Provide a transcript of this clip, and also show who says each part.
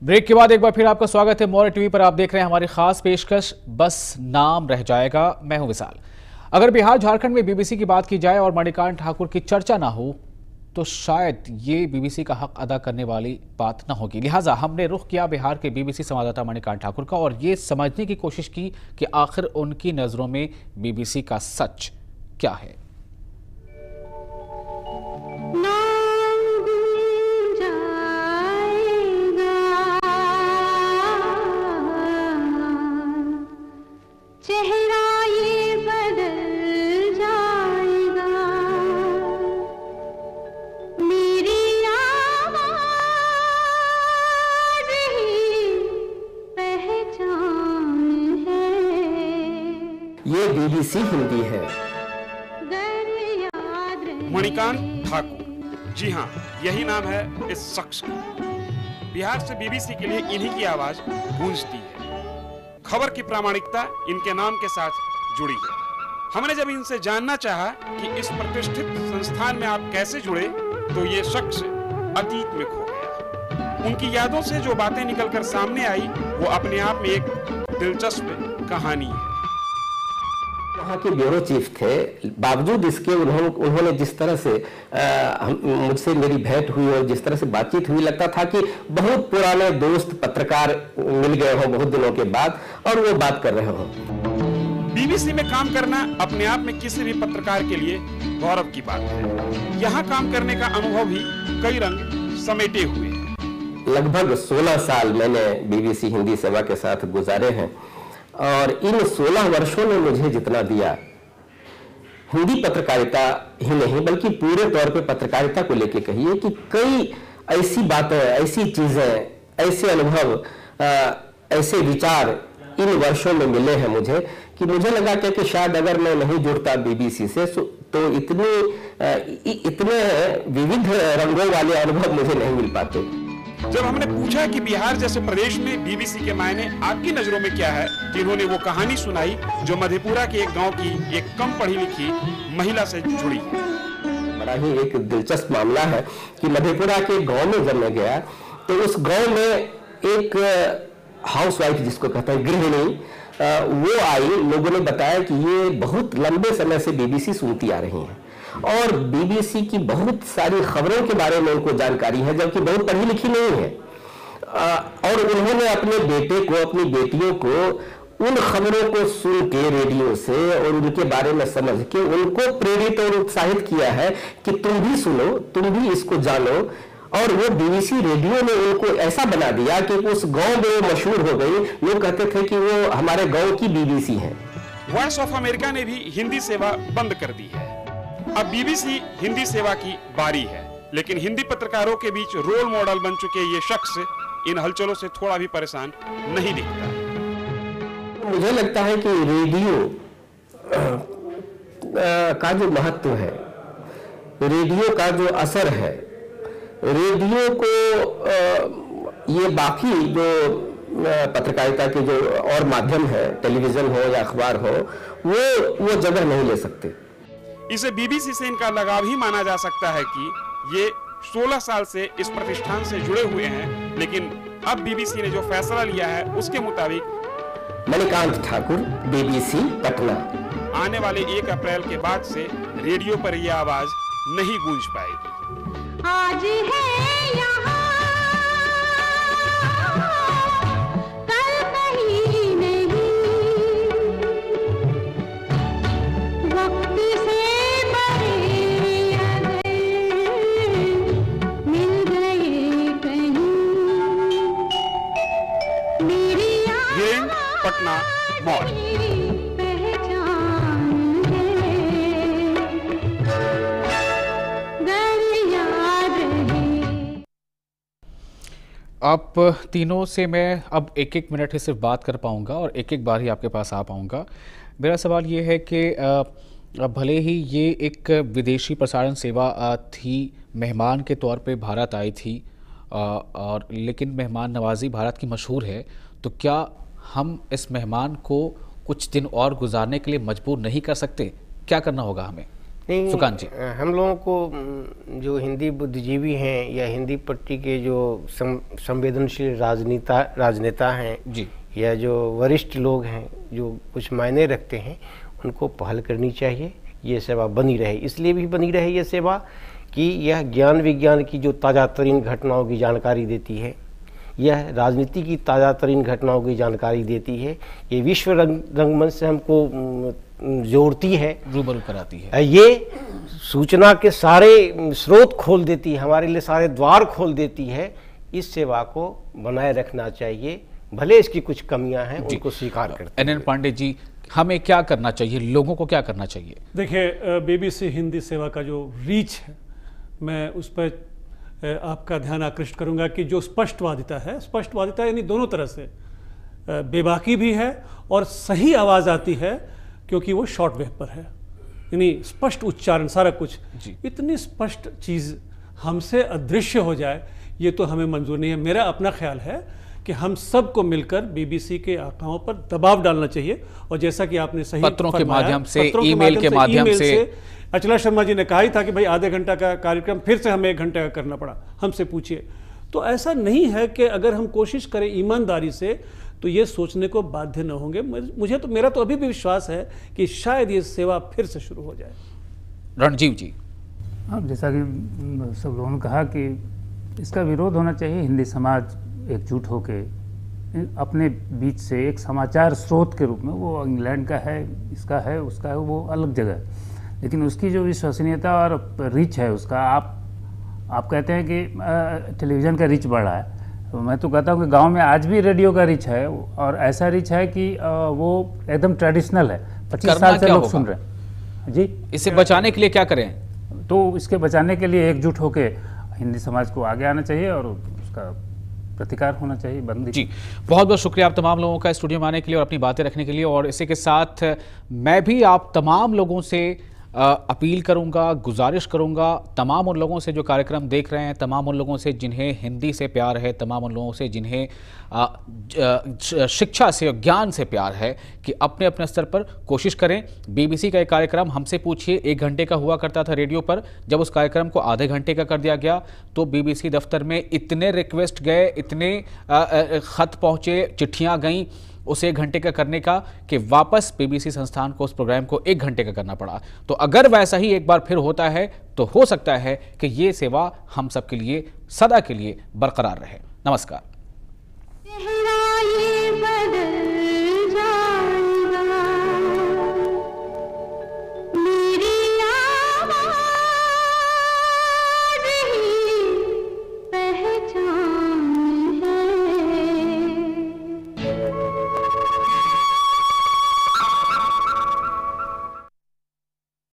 Speaker 1: Break के बाद एक बार फिर आपका स्वागत है मौर्य टीवी पर। आप देख रहे हैं हमारी खास पेशकश बस नाम रह जाएगा। मैं हूं विशाल। अगर बिहार झारखंड में बीबीसी की बात की जाए और मणिकांत ठाकुर की चर्चा ना हो तो शायद ये बीबीसी का हक अदा करने वाली बात ना होगी। लिहाजा हमने रुख किया बिहार के बीबीसी संवाददाता मणिकांत ठाकुर का और ये समझने की कोशिश की कि आखिर उनकी नजरों में बीबीसी का सच क्या है।
Speaker 2: ये बीबीसी हिंदी है।
Speaker 3: मणिकांत ठाकुर, जी हाँ, यही नाम है इस शख्स का। बिहार से बीबीसी के लिए इन्हीं की आवाज गूंजती है। खबर की प्रामाणिकता इनके नाम के साथ जुड़ी है। हमने जब इनसे जानना चाहा कि इस प्रतिष्ठित संस्थान में आप कैसे जुड़े तो ये शख्स अतीत में खो गया। उनकी यादों से जो बातें निकलकर सामने आई वो अपने आप में एक दिलचस्प कहानी है।
Speaker 2: वहाँ के ब्यूरो चीफ थे, बावजूद इसके उन्होंने जिस तरह से मुझसे मेरी भेंट हुई और जिस तरह से बातचीत हुई, लगता था कि बहुत पुराने दोस्त पत्रकार मिल गए हों बहुत दिनों के बाद और वो बात कर रहे हों।
Speaker 3: बीबीसी में काम करना अपने आप में किसी भी पत्रकार के लिए गौरव की बात है। यहाँ काम करने का अनुभव भी कई रंग समेटे हुए हैं।
Speaker 2: लगभग 16 साल मैंने बीबीसी हिंदी सेवा के साथ गुजारे हैं और इन 16 वर्षों ने मुझे जितना दिया, हिंदी पत्रकारिता ही नहीं बल्कि पूरे तौर पे पत्रकारिता को लेके कहिए कि कई ऐसी बातें, ऐसी चीजें, ऐसे अनुभव, ऐसे विचार इन वर्षों में मिले हैं मुझे कि मुझे लगा कि शायद अगर मैं नहीं जुड़ता बीबीसी से तो इतने विविध रंगों वाले अनुभव मुझे नहीं मिल पाते।
Speaker 3: जब हमने पूछा कि बिहार जैसे प्रदेश में बीबीसी के मायने आपकी नजरों में क्या है, तो इन्होंने वो कहानी सुनाई जो मधेपुरा के एक गांव की एक कम पढ़ी लिखी महिला से जुड़ी।
Speaker 2: बड़ा ही एक दिलचस्प मामला है कि मधेपुरा के गांव में जब मैं गया तो उस गांव में एक हाउसवाइफ जिसको कहते हैं गृहिणी, वो आई। लोगों ने बताया कि ये बहुत लंबे समय से बीबीसी सुनती आ रही हैं और बीबीसी की बहुत सारी खबरों के बारे में उनको जानकारी है, जबकि बहुत पढ़ी लिखी नहीं है। और उन्होंने अपने बेटे को, अपनी बेटियों को उन खबरों को सुन के रेडियो से और उनके बारे में समझ के उनको प्रेरित और उत्साहित किया है कि तुम भी सुनो, तुम भी इसको जानो। और वो बीबीसी रेडियो ने उनको ऐसा बना दिया कि उस गांव में वो मशहूर हो गई। लोग कहते थे कि वो हमारे गांव की बीबीसी है।
Speaker 3: वॉइस ऑफ अमेरिका ने भी हिंदी सेवा बंद कर दी है। अब बीबीसी हिंदी सेवा की बारी है, लेकिन हिंदी पत्रकारों के बीच रोल मॉडल बन चुके ये शख्स इन हलचलों से थोड़ा भी परेशान नहीं दिखता।
Speaker 2: मुझे लगता है कि रेडियो का जो महत्व है, रेडियो का जो असर है, रेडियो को ये बाकी जो पत्रकारिता के जो और माध्यम है, टेलीविजन हो या अखबार हो, वो जगह नहीं ले सकते।
Speaker 3: इसे बीबीसी से इनका लगाव ही माना जा सकता है कि ये 16 साल से इस प्रतिष्ठान से जुड़े हुए हैं, लेकिन अब बीबीसी ने जो फैसला लिया है उसके मुताबिक
Speaker 2: मणिकांत ठाकुर, बीबीसी पटना।
Speaker 3: आने वाले 1 अप्रैल के बाद से रेडियो पर यह आवाज नहीं गूंज पाएगी।
Speaker 4: आज है यहाँ
Speaker 3: पटना मॉल।
Speaker 1: आप तीनों से मैं अब एक एक मिनट ही सिर्फ बात कर पाऊंगा और एक एक बार ही आपके पास आ पाऊंगा। मेरा सवाल ये है कि भले ही ये एक विदेशी प्रसारण सेवा थी, मेहमान के तौर पे भारत आई थी और लेकिन मेहमान नवाजी भारत की मशहूर है, तो क्या हम इस मेहमान को कुछ दिन और गुजारने के लिए मजबूर नहीं कर सकते? क्या करना होगा हमें?
Speaker 2: नहीं,
Speaker 1: सुकांत जी।
Speaker 2: हम लोगों को जो हिंदी बुद्धिजीवी हैं या हिंदी पट्टी के जो संवेदनशील राजनेता हैं
Speaker 1: जी,
Speaker 2: या जो वरिष्ठ लोग हैं जो कुछ मायने रखते हैं, उनको पहल करनी चाहिए। ये सेवा बनी रहे, इसलिए भी बनी रहे ये सेवा कि यह ज्ञान विज्ञान की जो ताज़ा तरीन घटनाओं की जानकारी देती है, यह राजनीति की ताज़ा तरीन घटनाओं की जानकारी देती है, ये विश्व रंगमंच से हमको जोड़ती है,
Speaker 1: रूबरू कराती है।
Speaker 2: ये सूचना के सारे स्रोत खोल देती है, हमारे लिए सारे द्वार खोल देती है। इस सेवा को बनाए रखना चाहिए, भले इसकी कुछ कमियां हैं उनको स्वीकार करते
Speaker 1: NN पांडे जी, हमें क्या करना चाहिए, लोगों को क्या करना चाहिए?
Speaker 5: देखिए, BBC हिंदी सेवा का जो रीच है, मैं उस पर आपका ध्यान आकृष्ट करूंगा कि जो स्पष्टवादिता है, स्पष्टवादिता यानी दोनों तरह से बेबाकी भी है और सही आवाज़ आती है, क्योंकि वो शॉर्ट वेव पर है, यानी स्पष्ट उच्चारण सारा कुछ। इतनी स्पष्ट चीज़ हमसे अदृश्य हो जाए, ये तो हमें मंजूर नहीं है। मेरा अपना ख्याल है कि हम सबको मिलकर BBC के आकाओं पर दबाव डालना चाहिए, और जैसा कि आपने सही
Speaker 1: पत्रों के माध्यम से, ईमेल के माध्यम से।
Speaker 5: अचला शर्मा जी ने कहा ही था कि भाई आधे घंटा का कार्यक्रम फिर से हमें 1 घंटे का करना पड़ा, हमसे पूछिए। तो ऐसा नहीं है कि अगर हम कोशिश करें ईमानदारी से तो ये सोचने को बाध्य न होंगे। मुझे तो, मेरा तो अभी भी विश्वास है कि शायद ये सेवा फिर से शुरू हो जाए।
Speaker 1: रणजीव जी।
Speaker 6: हाँ, जैसा कि सब लोगों ने कहा कि इसका विरोध होना चाहिए। हिंदी समाज एकजुट होके अपने बीच से एक समाचार स्रोत के रूप में, वो इंग्लैंड का है, इसका है, उसका है, वो अलग जगह है, लेकिन उसकी जो विश्वसनीयता और रीच है उसका, आप कहते हैं कि टेलीविज़न का रीच बढ़ा है, तो मैं तो कहता हूँ कि गांव में आज भी रेडियो का रीच है, और ऐसा रीच है कि वो एकदम ट्रेडिशनल है, 25 साल से लोग सुन रहे हैं। जी,
Speaker 1: इसे बचाने के लिए क्या करें?
Speaker 6: तो इसके बचाने के लिए एकजुट होके हिंदी समाज को आगे आना चाहिए और उसका प्रतिकार होना चाहिए, बंदी।
Speaker 1: जी, बहुत बहुत शुक्रिया आप तमाम लोगों का स्टूडियो में आने के लिए और अपनी बातें रखने के लिए। और इसी के साथ मैं भी आप तमाम लोगों से अपील करूंगा, गुजारिश करूंगा, तमाम उन लोगों से जो कार्यक्रम देख रहे हैं, तमाम उन लोगों से जिन्हें हिंदी से प्यार है, तमाम उन लोगों से जिन्हें शिक्षा से और ज्ञान से प्यार है, कि अपने अपने स्तर पर कोशिश करें। BBC का एक कार्यक्रम हमसे पूछिए 1 घंटे का हुआ करता था रेडियो पर, जब उस कार्यक्रम को आधे घंटे का कर दिया गया तो BBC दफ्तर में इतने रिक्वेस्ट गए, इतने खत पहुँचे, चिट्ठियाँ गईं उसे 1 घंटे का करने का, कि वापस BBC संस्थान को उस प्रोग्राम को 1 घंटे का करना पड़ा। तो अगर वैसा ही एक बार फिर होता है तो हो सकता है कि ये सेवा हम सब के लिए सदा के लिए बरकरार रहे। नमस्कार।